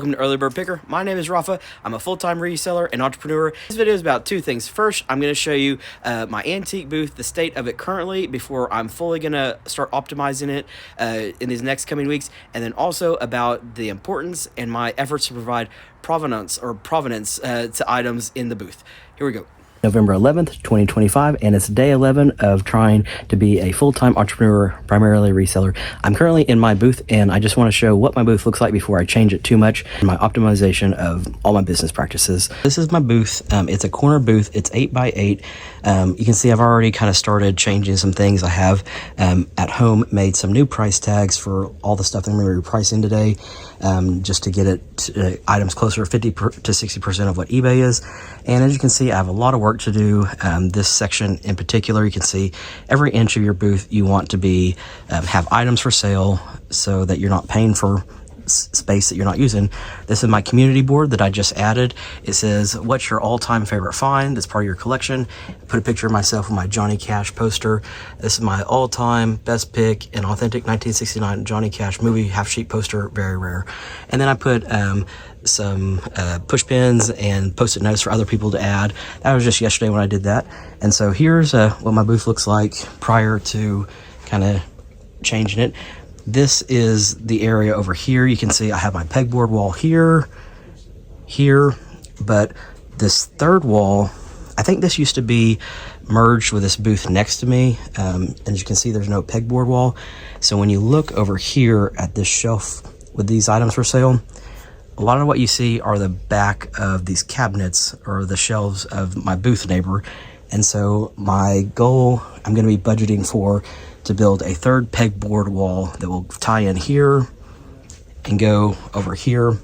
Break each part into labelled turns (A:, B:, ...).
A: Welcome to Early Bird Picker. My name is Rafa. I'm a full-time reseller and entrepreneur. This video is about two things. First, I'm going to show you my antique booth, the state of it currently before I'm fully going to start optimizing it in these next coming weeks, and then also about the importance and my efforts to provide provenance to items in the booth. Here we go. November 11th, 2025, and it's day 11 of trying to be a full-time entrepreneur, primarily reseller. I'm currently in my booth, and I just want to show what my booth looks like before I change it too much, my optimization of all my business practices. This is my booth. It's a corner booth. It's 8x8. You can see I've already kind of started changing some things. I have at home made some new price tags for all the stuff that I'm going to be repricing today, just to get it to, items closer to 50 to 60% of what eBay is. And as you can see, I have a lot of work to do. This section in particular, you can see every inch of your booth you want to be have items for sale so that you're not paying for space that you're not using. This is my community board that I just added. It says, what's your all-time favorite find that's part of your collection? Put a picture of myself with my Johnny Cash poster. This is my all-time best pick, an authentic 1969 Johnny Cash movie half-sheet poster, very rare. And then I put some push pins and post-it notes for other people to add. That was just yesterday when I did that. And so here's what my booth looks like prior to kind of changing it. This is the area over here. You can see I have my pegboard wall here, but this third wall, I think this used to be merged with this booth next to me. And as you can see, there's no pegboard wall. So when you look over here at this shelf with these items for sale, a lot of what you see are the back of these cabinets or the shelves of my booth neighbor. And so my goal, I'm going to be budgeting for to build a third pegboard wall that will tie in here and go over here,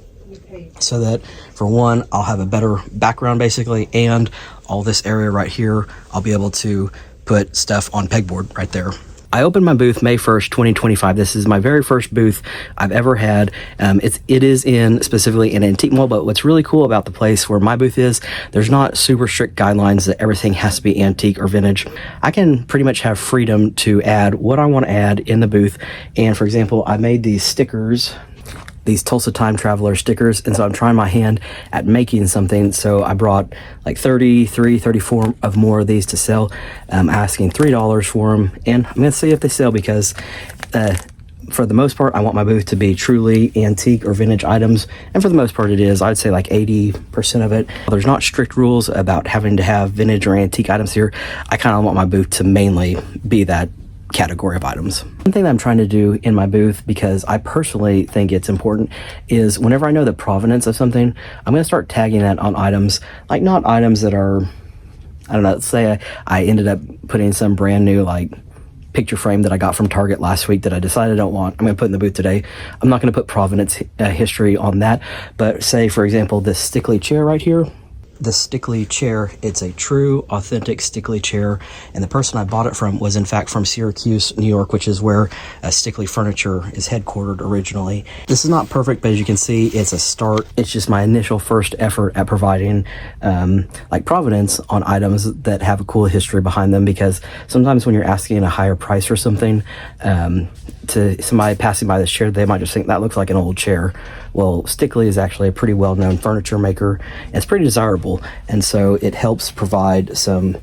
A: so that for one, I'll have a better background basically, and all this area right here, I'll be able to put stuff on pegboard right there. I opened my booth May 1st, 2025. This is my very first booth I've ever had. It is in specifically an antique mall, but what's really cool about the place where my booth is, there's not super strict guidelines that everything has to be antique or vintage. I can pretty much have freedom to add what I want to add in the booth. And for example, I made these stickers, these Tulsa Time Traveler stickers, and so I'm trying my hand at making something. So I brought like 34 of more of these to sell. I'm asking $3 for them, and I'm gonna see if they sell, because for the most part, I want my booth to be truly antique or vintage items, and for the most part it is. I'd say like 80% of it. There's not strict rules about having to have vintage or antique items here. I kind of want my booth to mainly be that category of items. One thing that I'm trying to do in my booth, because I personally think it's important, is whenever I know the provenance of something, I'm going to start tagging that on items, like not items that are, I don't know, let's say I ended up putting some brand new like picture frame that I got from Target last week that I decided I don't want. I'm going to put in the booth today. I'm not going to put provenance history on that, but say for example this Stickley chair right here. The Stickley chair, it's a true authentic Stickley chair, and the person I bought it from was in fact from Syracuse, New York, which is where Stickley Furniture is headquartered originally. This is not perfect, but as you can see, it's a start. It's just my initial first effort at providing like provenance on items that have a cool history behind them, because sometimes when you're asking a higher price for something to somebody passing by this chair, they might just think that looks like an old chair. Well, Stickley is actually a pretty well-known furniture maker. It's pretty desirable, and so it helps provide some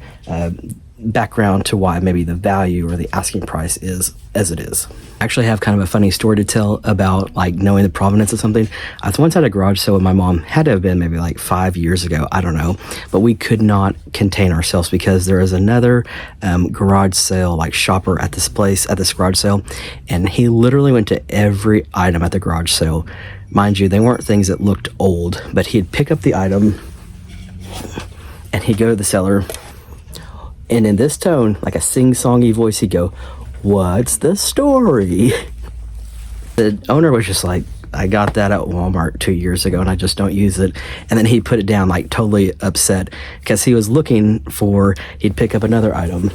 A: background to why maybe the value or the asking price is as it is. I actually have kind of a funny story to tell about like knowing the provenance of something. I was once at a garage sale with my mom. Had to have been maybe like 5 years ago, I don't know, but we could not contain ourselves because there was another garage sale like shopper at this place, at this garage sale, and he literally went to every item at the garage sale. Mind you, they weren't things that looked old, but he'd pick up the item and he'd go to the seller, and in this tone, like a sing-songy voice, he'd go, "What's the story?" The owner was just like, "I got that at Walmart 2 years ago and I just don't use it." And then he'd put it down like totally upset because he was looking for, he'd pick up another item.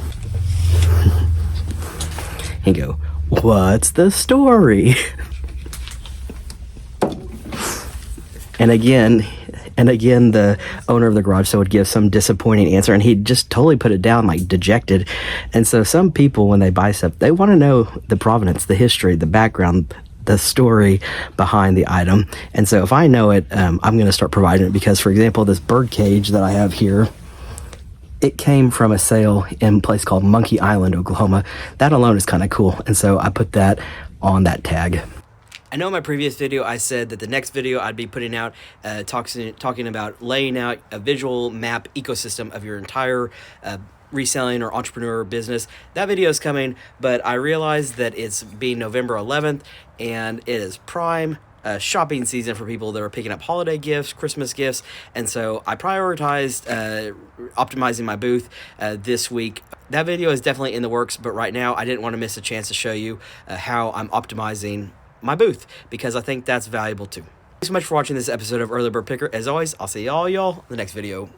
A: He'd go, "What's the story?" And again, the owner of the garage sale would give some disappointing answer, and he'd just totally put it down like dejected. And so some people, when they buy stuff, they want to know the provenance, the history, the background, the story behind the item. And so if I know it, I'm going to start providing it because, for example, this bird cage that I have here, it came from a sale in a place called Monkey Island, Oklahoma. That alone is kind of cool. And so I put that on that tag. I know in my previous video I said that the next video I'd be putting out talking about laying out a visual map ecosystem of your entire reselling or entrepreneur business. That video is coming, but I realized that it's being November 11th and it is prime shopping season for people that are picking up holiday gifts, Christmas gifts, and so I prioritized optimizing my booth this week. That video is definitely in the works, but right now I didn't want to miss a chance to show you how I'm optimizing my booth because I think that's valuable too. Thanks so much for watching this episode of Early Bird Picker. As always, I'll see y'all in the next video.